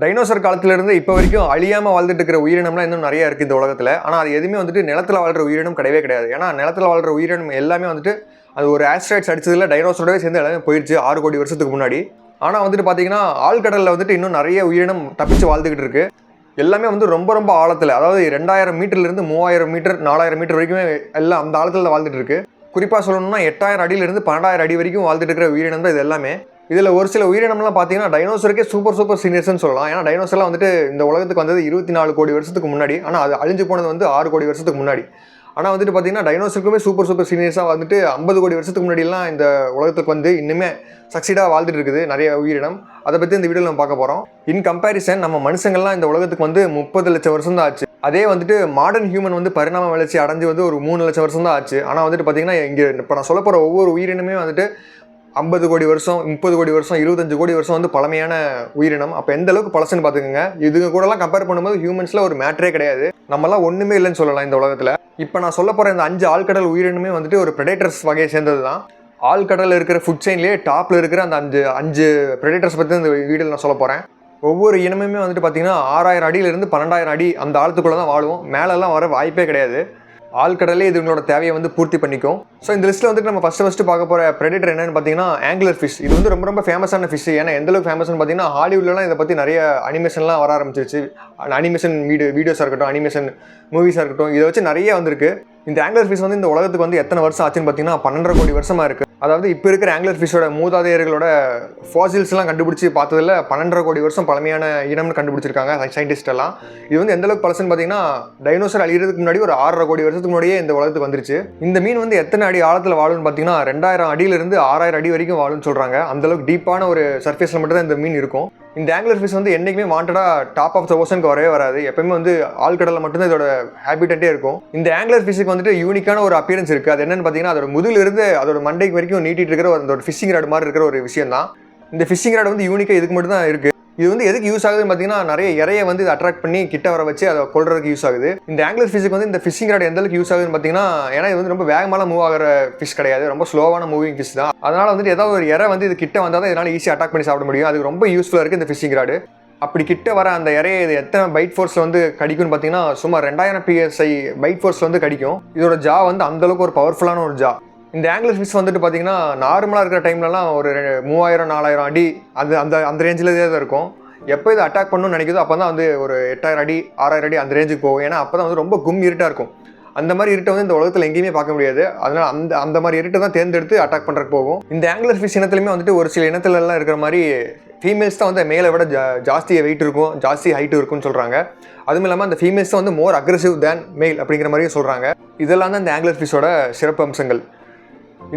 Dinosaur காலத்திலிருந்து இப்போ வரைக்கும் அழியாமல் வாழ்ந்துட்டு இருக்கிற உயிரினம்லாம் இன்னும் நிறைய இருக்குது இந்த உலகத்தில். ஆனால் அது எதுவுமே வந்துட்டு நிலத்தில் வாழ்கிற உயிரினம் கிடையவே கிடையாது. ஏன்னா நிலத்தில் வாழ்கிற உயிரினம் எல்லாமே வந்துட்டு அது ஒரு ஆஸ்ட்ராய்ட்ஸ் அடிச்சதில் டைனோசரோடவே சேர்ந்து எல்லாமே போயிடுச்சு 6 கோடி வருஷத்துக்கு முன்னாடி. ஆனால் வந்துட்டு பார்த்தீங்கன்னா ஆழ்கடலில் வந்துட்டு இன்னும் நிறைய உயிரினம் தப்பிச்சு வாழ்ந்துக்கிட்டு இருக்கு. எல்லாமே வந்து ரொம்ப ரொம்ப ஆழத்தில், அதாவது 2000 மீட்டர்லேருந்து 3000 மீட்டர் 4000 மீட்டர் வரைக்குமே எல்லாம் அந்த ஆழத்தில் வாழ்ந்துட்டு இருக்கு. குறிப்பாக சொல்லணும்னா 8000 அடியிலிருந்து 12000 அடி வரைக்கும் வாழ்ந்துட்டு இருக்கிற உயிரினம் தான் இது எல்லாமே. இதில் ஒரு சில உயிரினம்லாம் பார்த்தீங்கன்னா டைனோசருக்கே சூப்பர் சீனியர்ஸ்னு சொல்லலாம். ஏன்னா டைனோசர்லாம் வந்துட்டு இந்த உலகத்துக்கு வந்தது 24 கோடி வருஷத்துக்கு முன்னாடி. ஆனால் அது அழிஞ்சு போனது வந்து 6 கோடி வருஷத்துக்கு முன்னாடி. ஆனால் வந்துட்டு பார்த்தீங்கன்னா டைனோசருக்குமே சூப்பர் சீனியர்ஸாக வந்துட்டு 50 கோடி வருஷத்துக்கு முன்னாடிலாம் இந்த உலகத்துக்கு வந்து இன்னுமே சக்சீடாக வாழ்ந்துட்டு இருக்குது நிறைய உயிரினம். அதை பற்றி இந்த வீடியோவில் நம்ம பார்க்க போகிறோம். இன் கம்பேரிசன் நம்ம மனுஷங்கள்லாம் இந்த உலகத்துக்கு வந்து 30 லட்சம் வருஷம் தான் ஆச்சு. அதே வந்துட்டு மாடர்ன் ஹியூமன் வந்து பரிணாம வளர்ச்சி அடைஞ்சு வந்து ஒரு 3 லட்சம் வருஷம் தான் ஆச்சு. ஆனால் வந்துட்டு பார்த்தீங்கன்னா இங்கே இப்போ நான் சொல்ல போகிற ஒவ்வொரு உயிரினமே வந்துட்டு 50 கோடி வருஷம் 30 கோடி வருஷம் 25 கோடி வருஷம் வந்து பழமையான உயிரினம். அப்போ எந்த அளவுக்கு பழசுன்னு பார்த்துக்கோங்க. இதுங்க கூடலாம் கம்பேர் பண்ணும்போது ஹியூமன்ஸில் ஒரு மேட்டரே கிடையாது. நம்மளாம் ஒன்றுமே இல்லைன்னு சொல்லலாம் இந்த உலகத்தில். இப்போ நான் சொல்ல போகிற இந்த 5 ஆழ்கடல் உயிரினமே வந்துட்டு ஒரு ப்ரெடேட்டர்ஸ் வகையை சேர்ந்தது தான். ஆழ்கடலில் இருக்கிற ஃபுட் செயின்லேயே டாப்பில் இருக்கிற அந்த 5 ப்ரெடேட்டர்ஸ் பற்றி இந்த வீடியோவில் நான் சொல்ல போகிறேன். ஒவ்வொரு இனமுமே வந்துட்டு பார்த்தீங்கன்னா 6000 அடியிலிருந்து 12000 அடி அந்த ஆழத்துக்குள்ளே தான் வாழும். மேலெல்லாம் வர வாய்ப்பே கிடையாது. ஆழ்கடலே இதுங்களோட தேவையை வந்து பூர்த்தி பண்ணிக்கும். ஸோ இந்த லிஸ்ட்டில் வந்துட்டு நம்ம ஃபஸ்ட்டு பார்க்க போகிற ப்ரெடேட்டர் என்னன்னு பார்த்தீங்கன்னா ஆங்குலர் ஃபிஷ். இது வந்து ரொம்ப ஃபேமஸான ஃபிஷ். ஏன்னா எந்தளவுக்கு ஃபேமஸ்னு பார்த்தீங்கன்னா ஹாலிவுட்லாம் இதை பற்றி நிறைய அனிமேஷன்லாம் வர ஆரம்பிச்சிருச்சு. அனிமேஷன் வீடியோஸாக இருக்கட்டும், அனிமேஷன் மூவிஸாக இருக்கட்டும், இதை வச்சு நிறைய வந்திருக்கு. இந்த ஆங்குலர் ஃபிஷ் வந்து இந்த உலகத்துக்கு வந்து எத்தனை வருஷம் ஆச்சுன்னு பார்த்தீங்கன்னா 12.5 கோடி வருஷமாக இருக்குது. அதாவது இப்போ இருக்கிற ஆங்குலர் ஃபிஷ்ஷோட மூதாதையர்களோட ஃபாசில்ஸ்லாம் கண்டுபிடிச்சி பார்த்ததில் 12.5 கோடி வருஷம் பழமையான இனம்னு கண்டுபிடிச்சிருக்காங்க சயின்டிஸ்ட் எல்லாம். இது வந்து எந்தளவுக்கு பழசுன்னு பார்த்தீங்கன்னா டைனோசர் அழிகிறதுக்கு முன்னாடி ஒரு 6.5 கோடி வருஷத்துக்கு முன்னாடியே இந்த உலகத்துக்கு வந்துருச்சு. இந்த மீன் வந்து எத்தனை அடி ஆழத்தில் வாழும்னு பார்த்தீங்கன்னா 2000 அடியிலிருந்து 6000 அடி வரைக்கும் வாழும்னு சொல்கிறாங்க. அந்தளவுக்கு டீப்பான ஒரு சர்ஃபேஸில் மட்டும் தான் இந்த மீன் இருக்கும். இந்த ஆங்குலர் ஃபிஷ் வந்து என்றைக்குமே வாண்டடாக டாப் ஆஃப் த ஓஷனுக்கு வரவே வராது. எப்பவுமே வந்து ஆழ்கடலில் மட்டும்தான் இதோட ஹேபிட்டே இருக்கும். இந்த ஆங்குலர் ஃபிஷ்ஷுக்கு வந்துட்டு யூனிக்கான ஒரு அப்பியரன்ஸ் இருக்குது. அது என்னன்னு பார்த்தீங்கன்னா அதோட முதுகிலிருந்து அதோட மண்டைக்கு வரைக்கும் நீட்டிட்டு இருக்கிற ஒரு ஃபிஷிங் ராட் மாதிரி இருக்கிற ஒரு விஷயம் தான். இந்த ஃபிஷிங் ராட் வந்து யூனிக்காக இதுக்கு மட்டும் தான் இருக்குது. இது வந்து எதுக்கு யூஸ் ஆகுதுன்னு பார்த்தீங்கன்னா நிறைய இறையை வந்து இது அட்ராக்ட் பண்ணி கிட்ட வர வச்சு அதை கொள்றதுக்கு யூஸ் ஆகுது. இந்த ஆங்குலர் ஃபிஷ்ஷுக்கு வந்து இந்த ஃபிஷிங் ராட் எந்த அளவுக்கு யூஸ் ஆகுதுன்னு பார்த்தீங்கன்னா, ஏன்னா இது வந்து ரொம்ப வேகமாக மூவ் ஆகிற ஃபிஷ் கிடையாது, ரொம்ப ஸ்லோவான மூவிங் ஃபிஷ் தான். அதனால வந்துட்டு ஏதாவது ஒரு இறை வந்து இது கிட்ட வந்தால் தான் இதனால் ஈஸியாக அட்டாக் பண்ணி சாப்பிட முடியும். அதுக்கு ரொம்ப யூஸ்ஃபுல்லாக இருக்குது இந்த ஃபிஷிங் ராடு. அப்படி கிட்ட வர அந்த இறையை இது எத்தனை பைட் ஃபோர்ஸில் வந்து கடிக்கும்னு பார்த்தீங்கன்னா சுமார் 2000 PSI பைட் ஃபோர்ஸில் வந்து கடிக்கும். இதோட ஜா வந்து அந்தளவுக்கு ஒரு பவர்ஃபுல்லான ஒரு ஜா. இந்த ஆங்குலர் ஃபிஷ் வந்துட்டு பார்த்தீங்கன்னா நார்மலாக இருக்கிற டைம்லலாம் ஒரு 3000-4000 அடி அந்த ரேஞ்சில் தான் இருக்கும். எப்போ இதை அட்டாக் பண்ணணும்னு நினைக்குதோ அப்போ தான் வந்து ஒரு 8000 அடி 6000 அடி அந்த ரேஞ்சுக்கு போகும். ஏன்னா அப்போ தான் வந்து ரொம்ப இருட்டாக இருக்கும். அந்த மாதிரி இருட்டை வந்து இந்த உலகத்தில் எங்கேயுமே பார்க்க முடியாது. அதனால் அந்த மாதிரி இருட்டை தான் தேர்ந்தெடுத்து அட்டாக் பண்ணுறதுக்கு போகும். இந்த ஆங்குலர் ஃபிஷ் இனத்துலையுமே வந்துட்டு ஒரு சில இனத்துலலாம் இருக்கிற மாதிரி ஃபீமேல்ஸ் தான் வந்து மேலே விட ஜாஸ்தி வெயிட் இருக்கும், ஜாஸ்தி ஹைட்டு இருக்கும்னு சொல்கிறாங்க. அதுவும் இல்லாமல் அந்த ஃபீமேல்ஸ் தான் வந்து மோர் அக்ரெசிவ் தேன் மேல் அப்படிங்கிற மாதிரியும் சொல்கிறாங்க. இதெல்லாம் தான் இந்த ஆங்குலர் ஃபிஷ்ஷோட சிறப்பு அம்சங்கள்.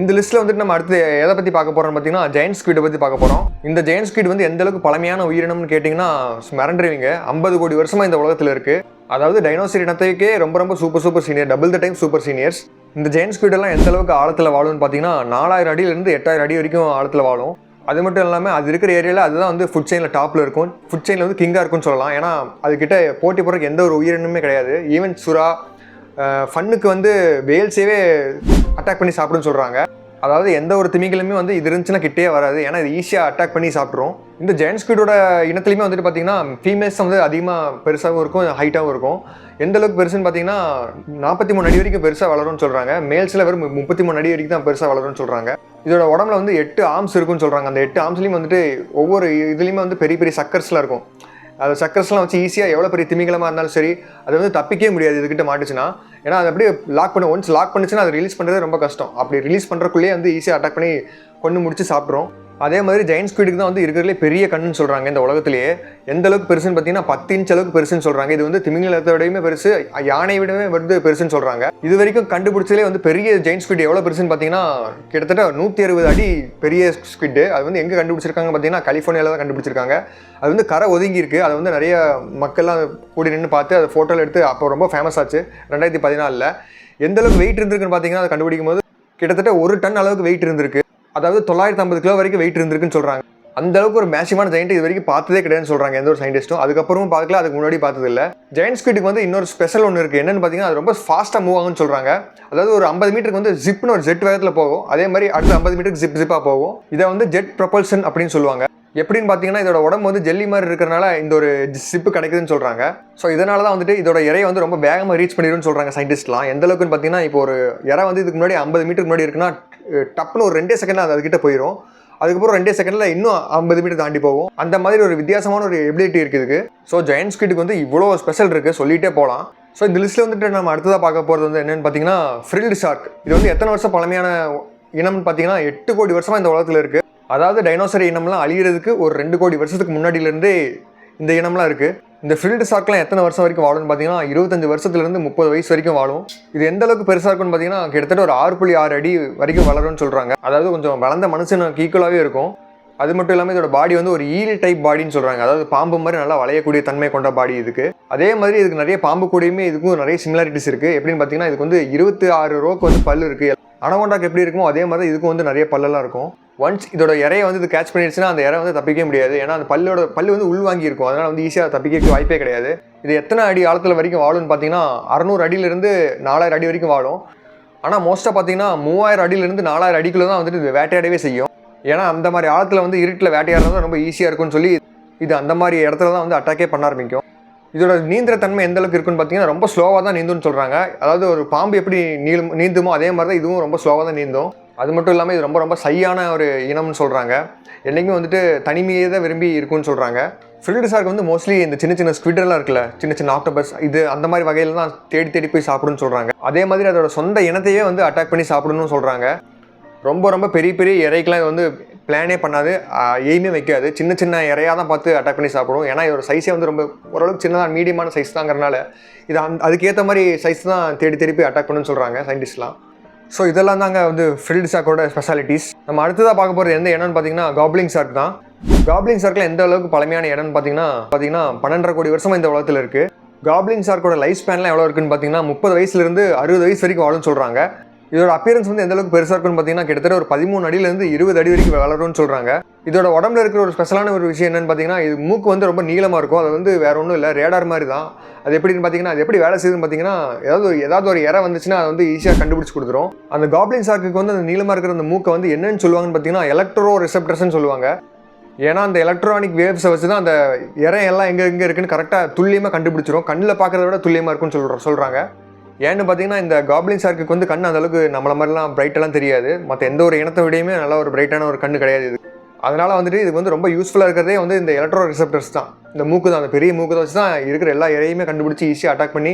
இந்த லிஸ்ட்டில் வந்துட்டு நம்ம அடுத்து எதை பற்றி பார்க்க போகிறோம்னு பார்த்தீங்கன்னா ஜெயண்ட் ஸ்குவிடை பற்றி பார்க்க போகிறோம். இந்த ஜெயண்ட் ஸ்குவிட் வந்து எந்த அளவுக்கு பழமையான உயிரினம்னு கேட்டிங்கன்னா மிரண்டுருவீங்க. 50 கோடி வருஷமாக இந்த உலகத்தில் இருக்குது. அதாவது டைனோசர் இனத்தைக்கே ரொம்ப super senior, double the time super seniors. இந்த ஜெயண்ட் ஸ்குவிட் எல்லாம் எந்த அளவுக்கு ஆழத்தில் வாழும்னு பார்த்தீங்கன்னா 4000 அடியிலிருந்து 8000 அடி வரைக்கும் ஆழத்தில் வாழும். அது மட்டும் இல்லாமல் அது இருக்கிற ஏரியாவில் அதுதான் வந்து ஃபுட் செயினில் டாப்பில் இருக்கும். ஃபுட் செயினில் வந்து கிங்காக இருக்கும்னு சொல்லலாம். ஏன்னா அதுக்கிட்ட போட்டி போடுறதுக்கு எந்த ஒரு உயிரினமே கிடையாது. ஈவன் சுறா ஃபன்னுக்கு வந்து வேல்ஸேவே அட்டாக் பண்ணி சாப்பிடுன்னு சொல்கிறாங்க. அதாவது எந்த ஒரு திமிங்களுமே வந்து இது இருந்துச்சுன்னா கிட்டே வராது. ஏன்னா இது ஈஸியாக அட்டாக் பண்ணி சாப்பிட்ரும். இந்த ஜெயண்ட் ஸ்குவிடோட இனத்துலையுமே வந்துட்டு பார்த்தீங்கன்னா ஃபீமேல்ஸ் வந்து அதிகமாக பெருசாகவும் இருக்கும், ஹைட்டாகவும் இருக்கும். எந்த அளவுக்கு பெருசுன்னு பார்த்தீங்கன்னா 43 அடி வரைக்கும் பெருசாக வளரும்னு சொல்கிறாங்க. மேல்ஸில் வெறும் 33 அடி வரைக்கும் தான் பெருசாக வளரும்னு சொல்கிறாங்க. இதோட உடம்புல வந்து 8 ஆர்ம்ஸ் இருக்குன்னு சொல்கிறாங்க. அந்த 8 ஆர்ம்ஸ்லையும் வந்துட்டு ஒவ்வொரு இதுலேயுமே வந்து பெரிய சக்கர்ஸ்லாம் இருக்கும். அது சக்கர்ஸ்லாம் வச்சு ஈஸியாக எவ்வளோ பெரிய திமிங்கலமாக இருந்தாலும் சரி அது வந்து தப்பிக்கவே முடியாது இதுக்கிட்ட மாட்டுச்சுன்னா. ஏன்னா அது அப்படியே ஒன்ஸ் லாக் பண்ணுச்சுன்னா அதை ரிலீஸ் பண்ணுறது ரொம்ப கஷ்டம். அப்படி ரிலீஸ் பண்ணுறக்குள்ளேயே வந்து ஈஸியாக அட்டாக் பண்ணி கொண்டு முடிச்சு சாப்பிட்றோம். அதே மாதிரி ஜெயண்ட் ஸ்குவிடுக்கு தான் வந்து இருக்கிறதுலே பெரிய கண்ணுன்னு சொல்கிறாங்க இந்த உலகத்திலேயே. எந்த அளவுக்கு பெருசுன்னு பார்த்தீங்கன்னா 10 இன்ச் அளவுக்கு பெருசுன்னு சொல்கிறாங்க. இது வந்து திமிங்கலத்தை விடவே பெருசு, யானை விடவே வந்து பெருசுன்னு சொல்கிறாங்க. இது வரைக்கும் கண்டுபிடிச்சதுலேயே வந்து பெரிய ஜெயண்ட் ஸ்குவிட் எவ்வளோ பெருசுன்னு பார்த்தீங்கன்னா கிட்டத்தட்ட 160 அடி பெரிய ஸ்குவிட். அது வந்து எங்கே கண்டுபிடிச்சிருக்காங்க பார்த்தீங்கன்னா கலிஃபோர்னியாவில் தான் கண்டுபிடிச்சிருக்காங்க. அது வந்து கரை ஒதுங்கி இருக்குது. அதை வந்து நிறைய மக்கள்லாம் கூடி நின்று பார்த்து அதை ஃபோட்டோவில் எடுத்து அப்போ ரொம்ப ஃபேமஸ் ஆச்சு 2014. எந்த அளவுக்கு வெயிட் இருந்திருக்குன்னு பார்த்தீங்கன்னா அதை கண்டுபிடிக்கும் போது கிட்டத்தட்ட 1 டன் அளவுக்கு வெயிட் இருந்திருக்கு. அதாவது 950 கிலோ வரைக்கும் வெயிட் இருந்திருக்குன்னு சொல்கிறாங்க. அந்த அளவுக்கு ஒரு மேசிவான ஜெயண்ட் இது வரைக்கும் பார்த்ததே கிடையாதுன்னு சொல்கிறாங்க எந்த ஒரு சயின்டிஸ்ட்டும். அதுக்கப்புறமும் பார்க்கல, அதுக்கு முன்னாடி பார்த்தது இல்லை. ஜெயண்ட் ஸ்குவிடுக்கு வந்து இன்னொரு ஸ்பெஷல் ஒன்று இருக்குது. என்னென்னு பார்த்தீங்கன்னா அது ரொம்ப ஃபாஸ்ட்டாக மூவ் ஆகும்னு சொல்கிறாங்க. அதாவது ஒரு 50 மீட்டருக்கு வந்து ஜிப்னு ஒரு ஜெட் வேகத்தில் போகும். அதே மாதிரி அடுத்த 50 மீட்டருக்கு ஜிப்பாக போகும். இதை வந்து ஜெட் ப்ரொபல்ஷன் அப்படின்னு சொல்லுவாங்க. எப்படின்னு பார்த்தீங்கன்னா இதோட உடம்பு வந்து ஜெல்லி மாதிரி இருக்கிறனால இந்த ஒரு சிப்பு கிடைக்குதுன்னு சொல்கிறாங்க. ஸோ இதனால தான் வந்துட்டு இதோட இறையை வந்து ரொம்ப வேகமாக ரீச் பண்ணிடும்னு சொல்கிறாங்க சயின்டிஸ்ட்லாம். எந்த அளவுக்குன்னு பார்த்தீங்கன்னா இப்போ ஒரு இறை வந்து இதுக்கு முன்னாடி 50 மீட்டருக்கு முன்னாடி இருக்குன்னா டப்புன்னு ஒரு 2 செகண்டில் அது அதுக்கிட்ட போயிடும். அதுக்கப்புறம் 2 செகண்டில் இன்னும் 50 மீட்டர் தாண்டி போகும். அந்த மாதிரி ஒரு வித்தியாசமான ஒரு எபிலிட்டி இருக்குது இதுக்கு. ஸோ ஜெயண்ட் ஸ்குவிட்க்கு வந்து இவ்வளோ ஸ்பெஷல் இருக்குது, சொல்லிகிட்டே போகலாம். ஸோ இந்த லிஸ்ட்டில் வந்துட்டு நம்ம அடுத்ததாக பார்க்க போகிறது வந்து என்னென்னு பார்த்தீங்கன்னா ஃப்ரில்டு ஷார்க். இது வந்து எத்தனை வருஷம் பழமையான இனம்னு பார்த்தீங்கன்னா 8 கோடி வருஷமாக இந்த உலகத்தில் இருக்குது. அதாவது டைனோசர் இனம்லாம் அழிகிறதுக்கு ஒரு 2 கோடி வருஷத்துக்கு முன்னாடியிலேருந்தே இந்த இனம்லாம் இருக்குது. இந்த ஃப்ரில்டு ஷார்க்லாம் எத்தனை வருஷம் வரைக்கும் வாழும்னு பார்த்தீங்கன்னா 25 வருஷத்துலேருந்து 30 வயசு வரைக்கும் வாழும். இது எந்த அளவுக்கு பெருசாக இருக்குன்னு பார்த்தீங்கன்னா கிட்டத்தட்ட ஒரு 6.6 அடி வரைக்கும் வளரும்னு சொல்கிறாங்க. அதாவது கொஞ்சம் வளர்ந்த மனுஷனுக்கு ஈக்குவலாகவே இருக்கும். அது மட்டும் இல்லாமல் இதோட பாடி வந்து ஒரு ஈல் டைப் பாடின்னு சொல்கிறாங்க. அதாவது பாம்பு மாதிரி நல்லா வளையக்கூடிய தன்மை கொண்ட பாடி இதுக்கு. அதே மாதிரி இதுக்கு நிறைய பாம்பு கூடயுமே இதுக்கும் நிறைய சிமிலாரிட்டிஸ் இருக்குது. எப்படின்னு பார்த்தீங்கன்னா இதுக்கு வந்து 26 ரோக்கு வந்து பல் இருக்குது. அனகோண்டாக்கு எப்படி இருக்குமோ அதே மாதிரி இதுக்கும் வந்து நிறைய பல்லெல்லாம் இருக்கும். ஒன்ஸ் இதோட இறையை வந்து இது கேட்ச் பண்ணிடுச்சுன்னா அந்த இறை வந்து தப்பிக்க முடியாது. ஏன்னா அந்த பல்லு வந்து உள்வாங்கி இருக்கும். அதனால் வந்து ஈஸியாக தப்பிக்க வாய்ப்பே கிடையாது. இது எத்தனை அடி ஆழத்தில் வரைக்கும் வாழும்னு பார்த்தீங்கன்னா 600 அடியிலிருந்து 4000 அடி வரைக்கும் வாழும். ஆனால் மோஸ்ட்டாக பார்த்தீங்கன்னா 3000 அடியிலிருந்து 4000 அடிக்குள்ளே தான் வந்துட்டு இது வேட்டையாடவே செய்யும். ஏன்னா அந்த மாதிரி ஆழத்தில் வந்து இருட்டில் வேட்டையாடுறது தான் ரொம்ப ஈஸியாக இருக்கும்னு சொல்லி இது அந்த மாதிரி இடத்துல தான் வந்து அட்டாக்கே பண்ண ஆரம்பிக்கும். இதோட நீந்துற தன்மை எந்த அளவுக்கு இருக்குன்னு பார்த்தீங்கன்னா ரொம்ப ஸ்லோவாக தான் நீந்தும்னு சொல்கிறாங்க. அதாவது ஒரு பாம்பு எப்படி நீந்துமோ அதே மாதிரி தான் இதுவும் ரொம்ப ஸ்லோவாக தான் நீந்தும். அது மட்டும் இல்லாமல் இது ரொம்ப சையான ஒரு இனம்னு சொல்கிறாங்க. என்றைக்குமே வந்துட்டு தனிமையே தான் விரும்பி இருக்கும்னு சொல்கிறாங்க. ஃப்ரில்டு ஷார்க் வந்து மோஸ்ட்லி இந்த சின்ன ஸ்குவிட்லாம் இருக்குல்ல, சின்ன ஆக்டோபஸ், இது அந்த மாதிரி வகையில் தான் தேடி போய் சாப்பிடுன்னு சொல்கிறாங்க. அதே மாதிரி அதோட சொந்த இனத்தையே வந்து அட்டாக் பண்ணி சாப்பிடணும்னு சொல்கிறாங்க. ரொம்ப பெரிய இறைக்கெலாம் இது வந்து பிளானே பண்ணாது, எய்மே வைக்காது. சின்ன இறையாக தான் பார்த்து அட்டாக் பண்ணி சாப்பிடும். ஏன்னா இதோட சைஸே வந்து ரொம்ப ஓரளவுக்கு சின்னதாக மீடியமான சைஸ் தாங்கிறனால இது அதுக்கேற்ற மாதிரி சைஸ் தான் தேடி போய் அட்டாக் பண்ணுன்னு சொல்கிறாங்க சயின்டிஸ்ட்லாம். ஸோ இதெல்லாம் தாங்க வந்து ஃப்ரில்டு ஷார்க்கோட ஸ்பெஷாலிட்டிஸ். நம்ம அடுத்ததாக பார்க்க போகிறது எந்த இடம்னு பார்த்தீங்கன்னா காப்லிங் ஷார்க் தான். காப்லிங் ஷார்க்கில் எந்த அளவுக்கு பழமையான இடம்னு பார்த்தீங்கன்னா 12.5 கோடி வருஷமாக இந்த உலகத்தில் இருக்குது. காப்லிங் ஷார்க்கோட லைஃப் ஸ்பேன்லாம் எவ்வளோ இருக்குன்னு பார்த்தீங்கன்னா 30 வயசுலேருந்து 60 வயசு வரைக்கும் வாழும்னு சொல்கிறாங்க. இதோட அப்பியரன்ஸ் வந்து எந்த அளவுக்கு பெருசாக இருக்குன்னு பார்த்தீங்கன்னா கிட்டத்தட்ட ஒரு 13 அடியிலேருந்து 20 அடி வரைக்கும் வளரும்னு சொல்கிறாங்க. இதோட உடம்புல இருக்கிற ஒரு ஸ்பெஷலான ஒரு விஷயம் என்னன்னு பார்த்தீங்கன்னா இது மூக்கு வந்து ரொம்ப நீளமாக இருக்கும். அது வந்து வேற ஒன்றும் இல்லை, ரேடார் மாதிரி தான். அது எப்படின்னு பார்த்தீங்கன்னா அது எப்படி வேலை செய்யுதுன்னு பார்த்தீங்கன்னா ஏதாவது ஒரு இறை வந்துச்சுன்னா அது வந்து ஈஸியாக கண்டுபிடிச்சி கொடுத்துரும். அந்த காப்லின் ஷார்க்கு வந்து அந்த நீளமாக இருக்கிற அந்த மூக்கை வந்து என்னன்னு சொல்லுவாங்கன்னு பார்த்தீங்கன்னா எலக்ட்ரோ ரிசெப்டர்ஸ்ன்னு சொல்லுவாங்க. ஏன்னா அந்த எலக்ட்ரானிக் வேவ்ஸை வச்சு தான் அந்த இறை எல்லாம் எங்கே இருக்குன்னு கரெக்டாக துல்லியமாக கண்டுபிடிச்சிரும். கண்ணில் பார்க்குறத விட துல்லியமாக இருக்குன்னு சொல்கிறாங்க. ஏன்னு பார்த்தீங்கன்னா இந்த காப்லின் ஷார்க்கு வந்து கண் அந்தளவுக்கு நம்மள மாதிரிலாம் பிரைட்டெல்லாம் தெரியாது. மற்ற எந்த ஒரு இனத்தை விடையுமே நல்ல ஒரு பிரைட்டான ஒரு கண்ணு கிடையாது இது. அதனால் வந்துட்டு இதுக்கு வந்து ரொம்ப யூஸ்ஃபுல்லாக இருக்கிறதே வந்து இந்த எலக்ட்ரோ ரிசெப்டர்ஸ் தான். இந்த மூக்கு தான், அந்த பெரிய மூக்கு தான் வச்சு தான் இருக்கிற எல்லா இறையுமே கண்டுபிடிச்சி ஈஸியாக அட்டாக் பண்ணி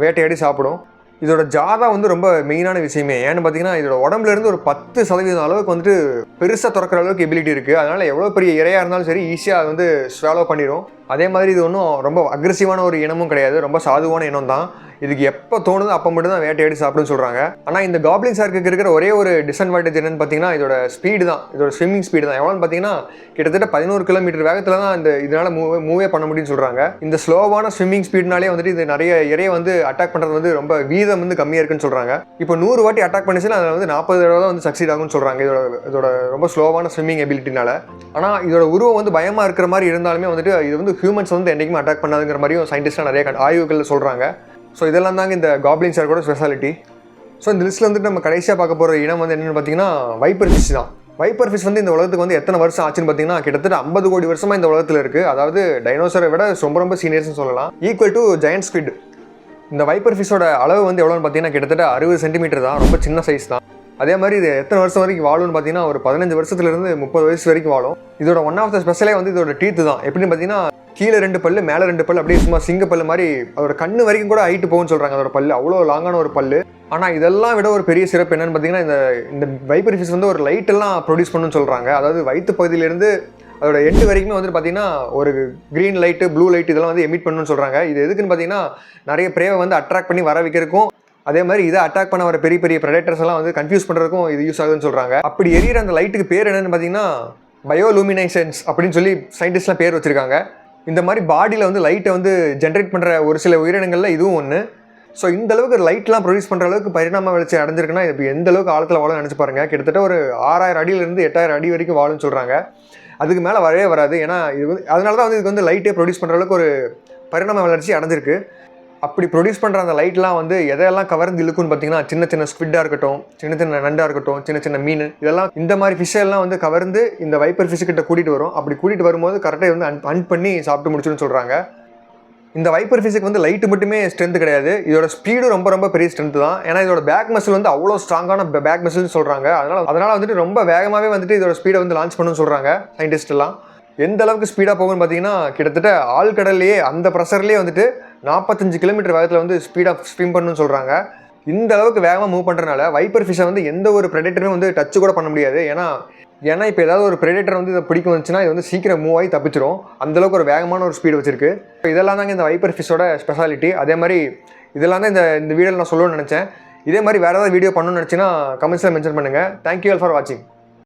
வேட்டையாடி சாப்பிடும். இதோட ஜாதா வந்து ரொம்ப மெயினான விஷயமே. ஏன்னு பார்த்தீங்கன்னா இதோட உடம்புலேருந்து ஒரு 10% அளவுக்கு வந்துட்டு பெருசாக திறக்கிற அளவுக்கு எபிலிட்டி இருக்குது. அதனால் எவ்வளோ பெரிய இறையாக இருந்தாலும் சரி ஈஸியாக அது வந்து ஸ்வாலோ பண்ணிடும். அதே மாதிரி இது ஒன்றும் ரொம்ப அக்ரெசிவான ஒரு இனமும் கிடையாது, ரொம்ப சாதுவான இனம் தான். இதுக்கு எப்போ தோணுதோ அப்போ மட்டும் தான் வேட்டையாடி சாப்பிடுன்னு சொல்கிறாங்க. ஆனால் இந்த காப்லின் ஷார்க்கு இருக்கிற ஒரே ஒரு டிஸ்அட்வான்டேஜ் என்னன்னு பார்த்தீங்கன்னா இதோட ஸ்பீடு தான், இதோட ஸ்விம்மிங் ஸ்பீடு தான். எவ்வளோன்னு பார்த்தீங்கன்னா கிட்டத்தட்ட 11 கிலோமீட்டர் வேகத்தில் தான் இதனால் மூவே பண்ண முடியும்னு சொல்கிறாங்க. இந்த ஸ்லோவான ஸ்விம்மிங் ஸ்பீட்னாலே வந்துட்டு இது நிறைய இறையை வந்து அட்டாக் பண்ணுறது வந்து ரொம்ப வீதம் வந்து கம்மியாக இருக்குன்னு சொல்கிறாங்க. இப்போ 100 வாட்டி அட்டாக் பண்ணிச்சுன்னா அதில் வந்து 40 தடவை தான் வந்து சக்சீட் ஆகும்னு சொல்கிறாங்க இதோட ரொம்ப ஸ்லோவான ஸ்விம்மிங் எபிலிட்டினால. ஆனால் இதோட உருவம் வந்து பயமாக இருக்கிற மாதிரி இருந்தாலுமே வந்துட்டு இது வந்து ஹியூமன்ஸ் வந்து என்றைக்குமே அட்டாக் பண்ணாதுங்கிற மாதிரியும் சயின்டிஸ்டாக நிறைய ஆய்வுகள் சொல்கிறாங்க. ஸோ இதெல்லாம் தாங்க இந்த காப்லின் ஷார்க்கோட ஸ்பெஷாலிட்டி. ஸோ இந்த லிஸ்ட்டில் வந்துட்டு நம்ம கடைசியாக பார்க்க போகிற இனம் வந்து என்னென்னு பார்த்தீங்கன்னா வைப்பர் ஃபிஷ் தான். வைப்பர் ஃபிஷ் வந்து இந்த உலகத்துக்கு வந்து எத்தனை வருஷம் ஆச்சுன்னு பார்த்தீங்கன்னா கிட்டத்தட்ட 50 கோடி வருஷமாக இந்த உலகத்தில் இருக்குது. அதாவது டைனோசரை விட ரொம்ப சீனியர்ஸ்னு சொல்லலாம், ஈக்குவல் டு ஜெயண்ட் ஸ்குவிட். இந்த வைப்பர் ஃபிஷ்ஷோட அளவு வந்து எவ்வளோன்னு பார்த்தீங்கன்னா கிட்டத்தட்ட 60 சென்டிமீட்டர் தான், ரொம்ப சின்ன சைஸ் தான். அதே மாதிரி இது எத்தனை வருஷம் வரைக்கும் வாழும்னு பார்த்தீங்கன்னா ஒரு 15 வருஷத்துலேருந்து 30 வயசு வரைக்கும் வாழும். இதோட ஒன் ஆஃப் த ஸ்பெஷலே வந்து இதோட டீத்து தான். எப்படின்னு பார்த்தீங்கன்னா கீழே 2 பல்லு, மேலே 2 பல்லு, அப்படியே சும்மா சிங்க பல்லு மாதிரி அதோட கண்ணு வரைக்கும் கூட ஹைட்டு போகும்னு சொல்கிறாங்க. அதோட பல்லு அவ்வளோ லாங்கான ஒரு பல்லு. ஆனால் இதெல்லாம் விட ஒரு பெரிய சிறப்பு என்னன்னு பார்த்தீங்கன்னா இந்த வைப்பர் ஃபிஷ் வந்து ஒரு லைட்டெல்லாம் ப்ரொடியூஸ் பண்ணுன்னு சொல்கிறாங்க. அதாவது வயிற்று பகுதியிலேருந்து அதோட எண்டு வரைக்குமே வந்துட்டு பார்த்தீங்கன்னா ஒரு க்ரீன் லைட்டு, ப்ளூ லைட் இதெல்லாம் வந்து எமிட் பண்ணணும்னு சொல்கிறாங்க. இது எதுக்குன்னு பார்த்தீங்கன்னா நிறைய பிரேவை வந்து அட்ராக்ட் பண்ணி வர வைக்கிறதுக்கும், அதே மாதிரி இதை அட்டாக் பண்ண வர பெரிய ப்ரெடேட்டர்ஸ் எல்லாம் வந்து கன்ஃபியூஸ் பண்ணுறதுக்கும் இது யூஸ் ஆகுதுன்னு சொல்கிறாங்க. அப்படி எரியிற அந்த லைட்டுக்கு பேர் என்னன்னு பார்த்தீங்கன்னா பயோலூமினேஷன்ஸ் அப்படின்னு சொல்லி சயின்டிஸ்ட்லாம் பேர் வச்சுருக்காங்க. இந்த மாதிரி பாடியில் வந்து லைட்டை வந்து ஜென்ரேட் பண்ணுற ஒரு சில உயிரினங்களில் இதுவும் ஒன்று. ஸோ இந்த அளவுக்கு லைட்லாம் ப்ரொடியூஸ் பண்ணுற அளவுக்கு பரிணாம வளர்ச்சி அடைஞ்சிருக்குன்னா இப்போ எந்த அளவுக்கு ஆழத்தில் வாழும் நினச்சி பாருங்கள். கிட்டத்தட்ட ஒரு 6000 அடியிலேருந்து 8000 அடி வரைக்கும் வாழும்னு சொல்கிறாங்க. அதுக்கு மேலே வரவே வராது. ஏன்னா இது வந்து அதனால தான் வந்து இதுக்கு வந்து லைட்டே ப்ரொடியூஸ் பண்ணுற அளவுக்கு ஒரு பரிணாம வளர்ச்சி அடைஞ்சிருக்கு. அப்படி ப்ரொடியூஸ் பண்ணுற அந்த லைட்லாம் வந்து எதையெல்லாம் கவர்ந்து இழுக்குன்னு பார்த்தீங்கன்னா சின்ன சின்ன ஸ்குவிட்டாக இருக்கட்டும், சின்ன சின்ன நண்டாக இருக்கட்டும், சின்ன சின்ன மீன், இதெல்லாம் இந்த மாதிரி ஃபிஷ் எல்லாம் வந்து கவர்ந்து இந்த வைப்பர் ஃபிஷ் கிட்ட கூட்டிகிட்டு வரும். அப்படி கூட்டிகிட்டு வரும்போது கரெக்டாக வந்து ஹண்ட் பண்ணி சாப்பிட்டு முடிச்சுன்னு சொல்கிறாங்க. இந்த வைப்பர் ஃபிஷ்க்கு வந்து லைட்டு மட்டுமே ஸ்ட்ரென்த் கிடையாது, இதோட ஸ்பீடும் ரொம்ப ரொம்ப பெரிய ஸ்ட்ரென்த் தான். ஏன்னா இதோட பேக் மசில் வந்து அவ்வளோ ஸ்ட்ராங்கான பேக் மசில்னு சொல்கிறாங்க. அதனால் வந்துட்டு ரொம்ப வேகமாகவே வந்துட்டு இதோட ஸ்பீடை வந்து லான்ச் பண்ணுன்னு சொல்கிறாங்க சயின்டிஸ்ட் எல்லாம். எந்த அளவுக்கு ஸ்பீடாக போகும்னு பார்த்தீங்கன்னா கிட்டத்தட்ட ஆழ்கடல்லையே அந்த ப்ரெஷர்லேயே வந்துட்டு 45 கிலோமீட்டர் வேகத்தில் வந்து ஸ்பீடாக ஸ்விம் பண்ணணும்னு சொல்கிறாங்க. இந்த அளவுக்கு வேகமாக மூவ் பண்ணுறதுனால வைப்பர் ஃபிஷ்ஷை வந்து எந்த ஒரு ப்ரெடேட்டருமே வந்து டச் கூட பண்ண முடியாது. ஏன்னா இப்போ ஏதாவது ஒரு ப்ரெடேட்டர் வந்து இதை பிடிக்க வந்துச்சுன்னா இது வந்து சீக்கிரம் மூவ் ஆகி தப்பிச்சிரும். அந்தளவுக்கு ஒரு வேகமான ஒரு ஸ்பீடு வச்சிருக்கு. இதெல்லாம் தாங்க இந்த வைப்பர் ஃபிஷ்ஷோட ஸ்பெஷாலிட்டி. அதே மாதிரி இதெல்லாம் தான் இந்த வீடியோவில் நான் சொல்லணும்னு நினச்சேன். இதே மாதிரி வேறு ஏதாவது வீடியோ பண்ணணும்னு நினச்சின்னா கமெண்ட்ஸில் மென்ஷன் பண்ணுங்கள். தேங்க்யூ ஆல் ஃபார் வாட்சிங்.